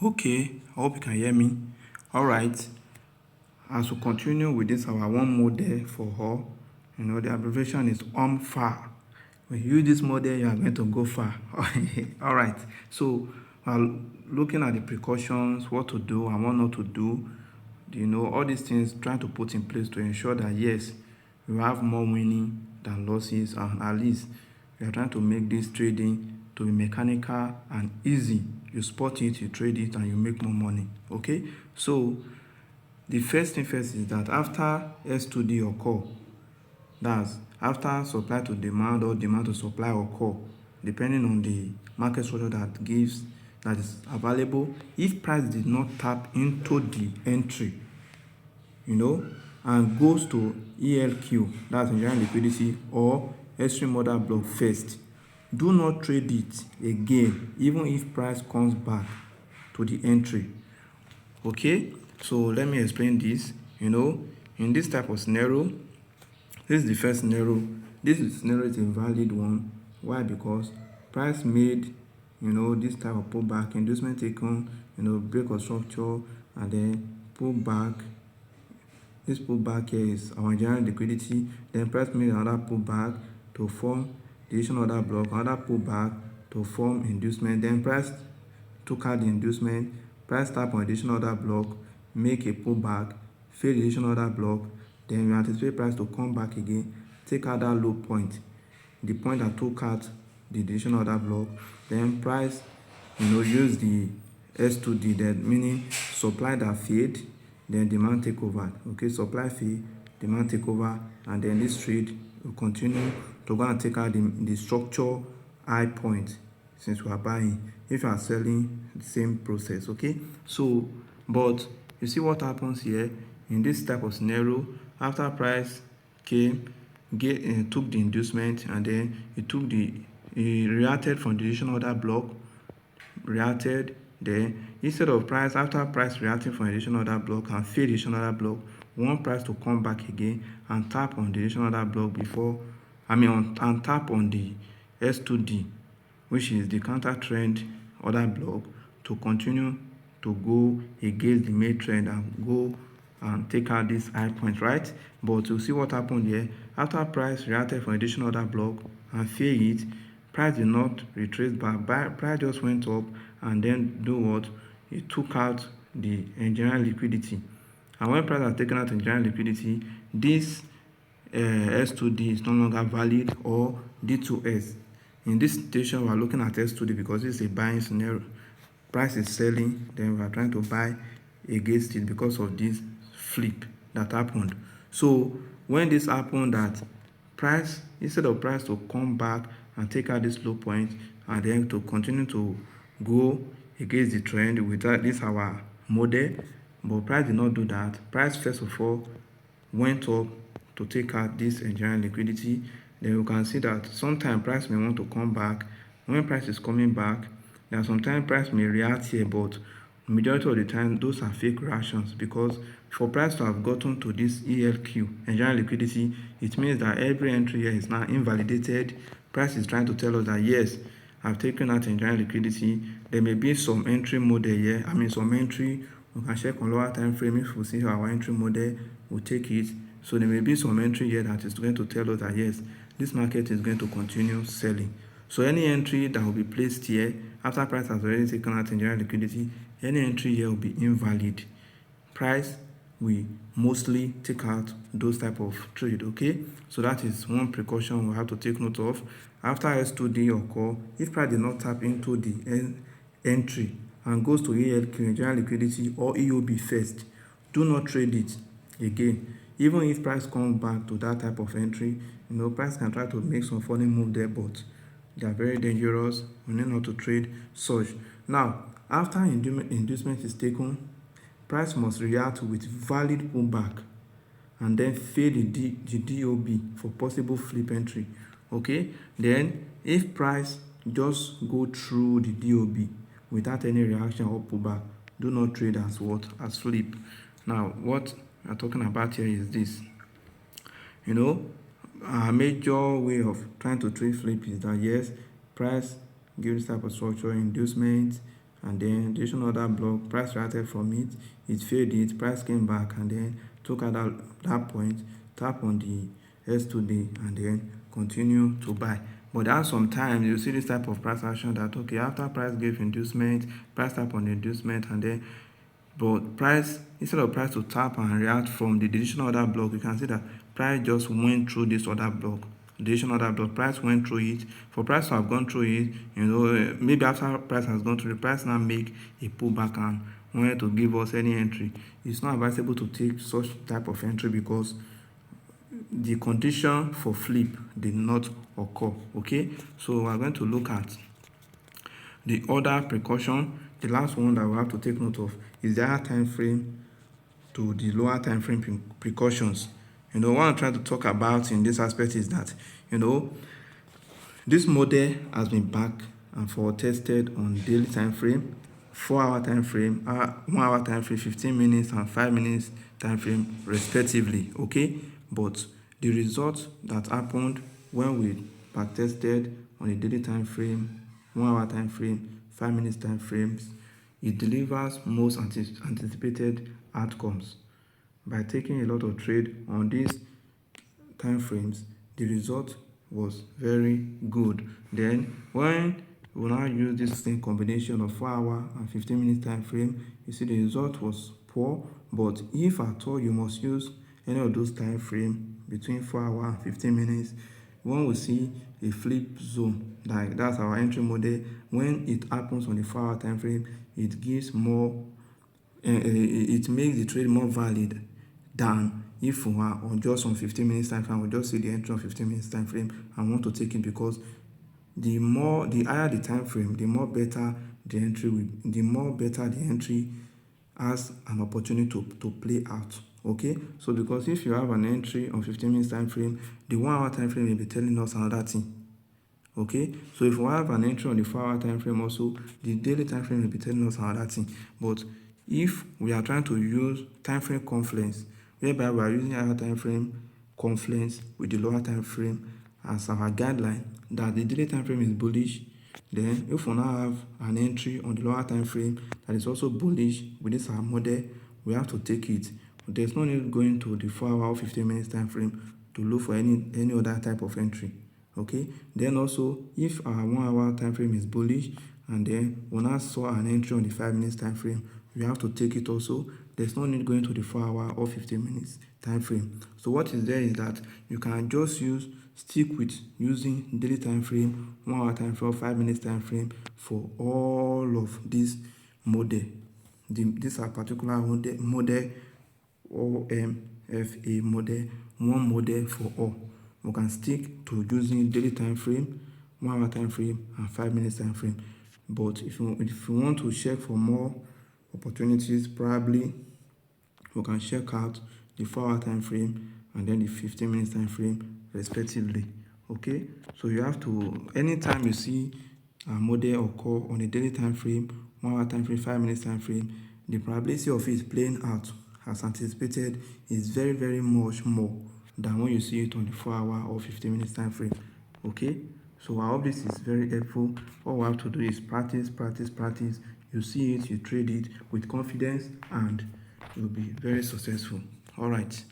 Okay, I hope you can hear me. All right, as we continue with this our one model for all, the abbreviation is OMFA. When you use this model, you are going to go far. All right, so while looking at the precautions, what to do and what not to do, all these things trying to put in place to ensure that yes, you have more winning than losses, and at least you are trying to make this trading to be mechanical and easy. You spot it, you trade it, and you make more money. Okay, so the first thing first is that after S2D occur, that's after supply to demand or demand to supply occur, depending on the market structure that is available, if price did not tap into the entry, and goes to ELQ, that's engineering liquidity, or extreme order block first, do not trade it again even if price comes back to the entry. Okay, so let me explain this. In this type of scenario, this is the first scenario. This scenario is a valid one. Why? Because price made this type of pullback, inducement taken, break of structure, and then pull back. This pullback here is our general liquidity. Then price made another pullback to form the additional order block, another pullback to form inducement. Then price took out the inducement, price tap on additional order block, make a pullback, fail the additional order block. Then we anticipate price to come back again, take out that low point, the point that took out the additional order block. Then price use the S2D, that meaning supply that failed, then demand take over. Okay, supply fail, demand take over, and then this trade will continue to go and take out the structure high point since we are buying. If you are selling, the same process. Okay, so but you see what happens here in this type of scenario. After price came, took the inducement, and then it reacted from the additional order block, reacted. Then instead of price, after price reacting from additional order block and fail the additional order block, we want price to come back again and tap on the additional order block and tap on the S2D, which is the counter trend order block, to continue to go against the main trend and go and take out this high point, right? But you see what happened here. After price reacted from additional order block and fail it, price did not retrace back. Price just went up and then do what? It took out the engineering liquidity. And when price has taken out engineering liquidity, this S2D is no longer valid, or D2S. In this situation, we are looking at S2D because it's a buying scenario. Price is selling, then we are trying to buy against it because of this flip that happened. So when this happened, that price, instead of price to come back and take out this low point and then to continue to go against the trend with this our model, but price did not do that. Price first of all went up to take out this engineering liquidity. Then you can see that sometimes price may want to come back. When price is coming back, then sometimes price may react here, but majority of the time those are fake reactions, because for price to have gotten to this ELQ, engineering liquidity, it means that every entry here is now invalidated. Price is trying to tell us that yes, I've taken out engineering liquidity. There may be some entry model here. Some entry we can check on lower time frame. If we see our entry model, we'll take it. So there may be some entry here that is going to tell us that yes, this market is going to continue selling. So any entry that will be placed here after price has already taken out engineering liquidity, any entry here will be invalid. Price will mostly take out those type of trade. Okay, so that is one precaution we have to take note of. After S2D occur, if price did not tap into the entry and goes to ELQ, engineering liquidity, or EOB first, do not trade it again. Even if price comes back to that type of entry, price can try to make some funny move there, but they are very dangerous. We need not to trade such. Now, after inducement is taken, price must react with valid pullback and then fail the DOB for possible flip entry. Okay, then if price just go through the DOB without any reaction or pullback, do not trade as flip. Now, what we're talking about here is this. A major way of trying to trade flip is that yes, price gives type of structure, inducement, and then duration order block, price reacted from it failed it, price came back and then took at that point, tap on the S2D and then continue to buy. But there are sometimes you see this type of price action that okay, after price gave inducement, price tap on the inducement and then but price, instead of price to tap and react from the decision order block, you can see that price just went through this order block, decision order block, price went through it. For price to have gone through it, maybe after price has gone through the price now make a pullback and wanted to give us any entry. It's not advisable to take such type of entry because the condition for flip did not occur. Okay, so we're going to look at the other precaution. The last one that we have to take note of is the higher time frame to the lower time frame precautions. What I'm trying to talk about in this aspect is that this model has been back and forth tested on daily time frame, 4-hour time frame, 1-hour time frame, 15 minutes and 5 minutes time frame respectively. Okay, but the results that happened when we back tested on a daily time frame, 1-hour time frame, 5 minutes time frames, it delivers most anticipated outcomes. By taking a lot of trade on these time frames, the result was very good. Then when we now use this same combination of 4-hour and 15 minutes time frame, you see the result was poor. But if at all you must use any of those time frame between 4-hour and 15 minutes, when we see a flip zone, like that's our entry model, when it happens on the 4-hour time frame, it gives more it makes the trade more valid than if we are on just on 15 minutes time frame. We just see the entry on 15 minutes time frame and want to take it because the higher the time frame, the more better the entry has an opportunity to play out. Okay, so because if you have an entry on 15 minutes time frame, the 1-hour time frame will be telling us another thing. Okay, so if we have an entry on the 4-hour time frame also, the daily time frame will be telling us another thing. But if we are trying to use time frame confluence, whereby we are using higher time frame confluence with the lower time frame as our guideline, that the daily time frame is bullish, then if we now have an entry on the lower time frame that is also bullish with this our model, we have to take it. There's no need going to the 4-hour or 15 minutes time frame to look for any other type of entry. Okay, then also if our 1-hour time frame is bullish and then we now saw an entry on the 5 minutes time frame, we have to take it also. There's no need going to the 4-hour or 15 minutes time frame. So what is there is that you can just stick with using daily time frame, 1-hour time frame, 5 minutes time frame for all of this model. This are particular model OMFA model, one model for all. We can stick to using daily time frame, 1-hour time frame and 5 minutes time frame. But if you want to check for more opportunities, probably we can check out the 4-hour time frame and then the 15 minutes time frame respectively. Okay, so you have to, anytime you see a model occur on a daily time frame, 1-hour time frame, 5 minutes time frame, the probability of it playing out as anticipated is very, very much more than when you see it on the 4-hour or 15 minutes time frame. Okay, so I hope this is very helpful. All we have to do is practice. You see it, you trade it with confidence and you'll be very successful. All right.